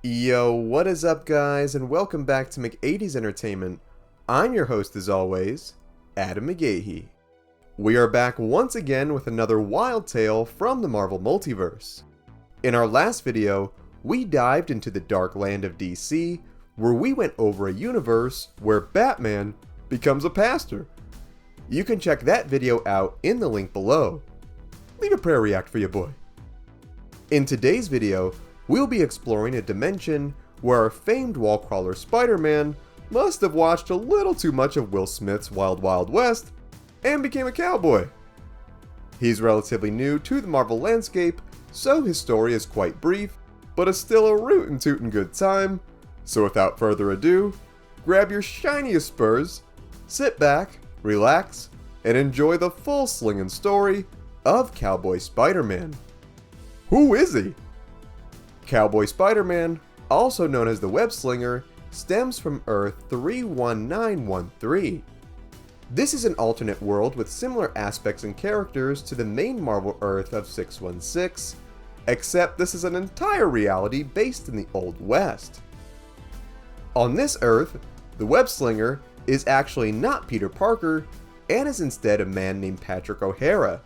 Yo, what is up guys, and welcome back to McAtee's Entertainment. I'm your host as always, Adam McGahee. We are back once again with another wild tale from the Marvel Multiverse. In our last video, we dived into the dark land of DC, where we went over a universe where Batman becomes a pastor. You can check that video out in the link below. Leave a prayer react for your boy. In today's video, we'll be exploring a dimension where our famed wall crawler Spider-Man must have watched a little too much of Will Smith's Wild Wild West and became a cowboy. He's relatively new to the Marvel landscape, so his story is quite brief, but is still a rootin' tootin' good time. So without further ado, grab your shiniest spurs, sit back, relax, and enjoy the full Slingin story of Cowboy Spiderman. Who is he? Cowboy Spiderman, also known as the Web Slinger, stems from Earth 31913. This is an alternate world with similar aspects and characters to the main Marvel Earth of 616, except this is an entire reality based in the Old West. On this Earth, the Web Slinger is actually not Peter Parker, and is instead a man named Patrick O'Hara.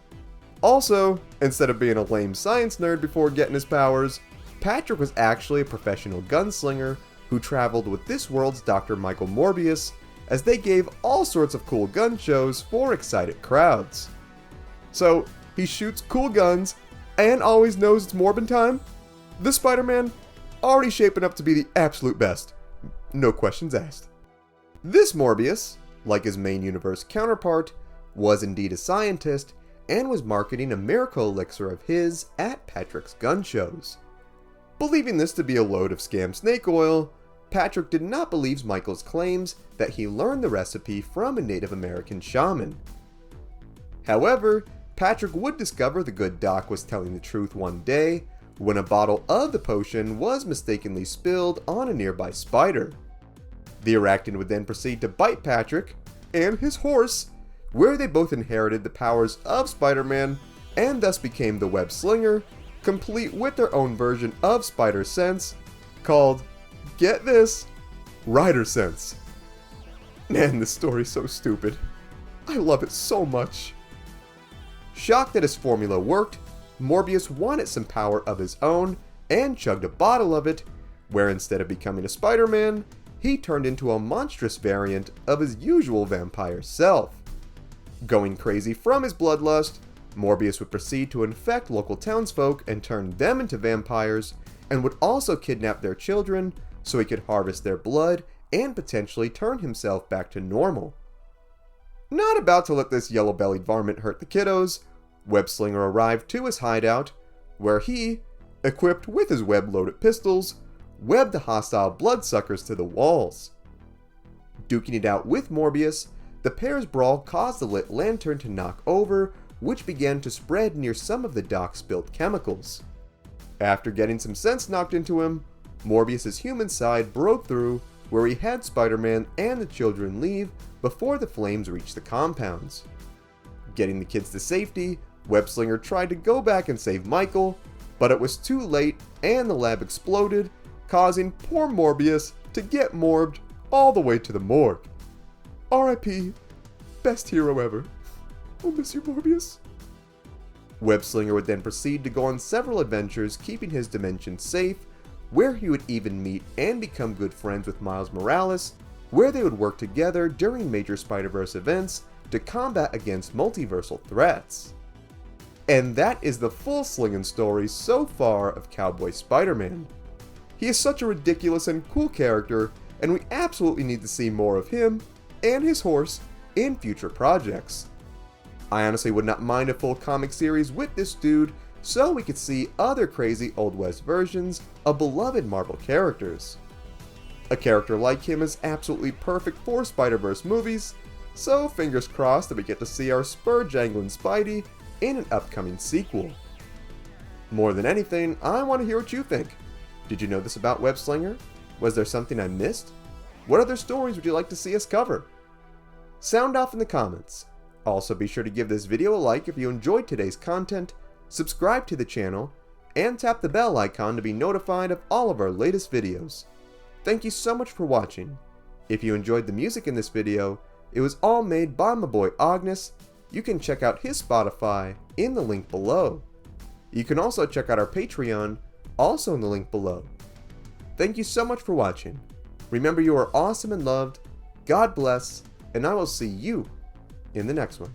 Also, instead of being a lame science nerd before getting his powers, Patrick was actually a professional gunslinger who traveled with this world's Dr. Michael Morbius, as they gave all sorts of cool gun shows for excited crowds. So, he shoots cool guns and always knows it's Morbin time? This Spider-Man already shaping up to be the absolute best. No questions asked. This Morbius, like his main universe counterpart, was indeed a scientist and was marketing a miracle elixir of his at Patrick's gun shows. Believing this to be a load of scam snake oil, Patrick did not believe Michael's claims that he learned the recipe from a Native American shaman. However, Patrick would discover the good doc was telling the truth one day when a bottle of the potion was mistakenly spilled on a nearby spider. The Arachnid would then proceed to bite Patrick and his horse, where they both inherited the powers of Spider-Man and thus became the Web Slinger, complete with their own version of Spider Sense, called, get this, Rider Sense. Man, this story's so stupid. I love it so much. Shocked that his formula worked, Morbius wanted some power of his own and chugged a bottle of it, where instead of becoming a Spider-Man, he turned into a monstrous variant of his usual vampire self. Going crazy from his bloodlust, Morbius would proceed to infect local townsfolk and turn them into vampires, and would also kidnap their children so he could harvest their blood and potentially turn himself back to normal. Not about to let this yellow-bellied varmint hurt the kiddos, Web Slinger arrived to his hideout, where he, equipped with his web-loaded pistols, webbed the hostile bloodsuckers to the walls. Duking it out with Morbius, the pair's brawl caused the lit lantern to knock over, which began to spread near some of the doc's spilled chemicals. After getting some sense knocked into him, Morbius' human side broke through, where he had Spider-Man and the children leave before the flames reached the compounds. Getting the kids to safety, Web Slinger tried to go back and save Michael, but it was too late and the lab exploded, causing poor Morbius to get morbed all the way to the morgue. R.I.P. Best hero ever. I'll miss you, Morbius. Web Slinger would then proceed to go on several adventures keeping his dimension safe, where he would even meet and become good friends with Miles Morales, where they would work together during major Spider-Verse events to combat against multiversal threats. And that is the full Slingin story so far of Cowboy Spiderman. He is such a ridiculous and cool character, and we absolutely need to see more of him and his horse in future projects. I honestly would not mind a full comic series with this dude, so we could see other crazy Old West versions of beloved Marvel characters. A character like him is absolutely perfect for Spider-Verse movies, so fingers crossed that we get to see our spur-jangling Spidey in an upcoming sequel. More than anything, I want to hear what you think. Did you know this about Web Slinger? Was there something I missed? What other stories would you like to see us cover? Sound off in the comments. Also be sure to give this video a like if you enjoyed today's content, subscribe to the channel, and tap the bell icon to be notified of all of our latest videos. Thank you so much for watching. If you enjoyed the music in this video, it was all made by my boy Ognihs. You can check out his Spotify in the link below. You can also check out our Patreon, also in the link below. Thank you so much for watching. Remember, you are awesome and loved. God bless, and I will see you in the next one.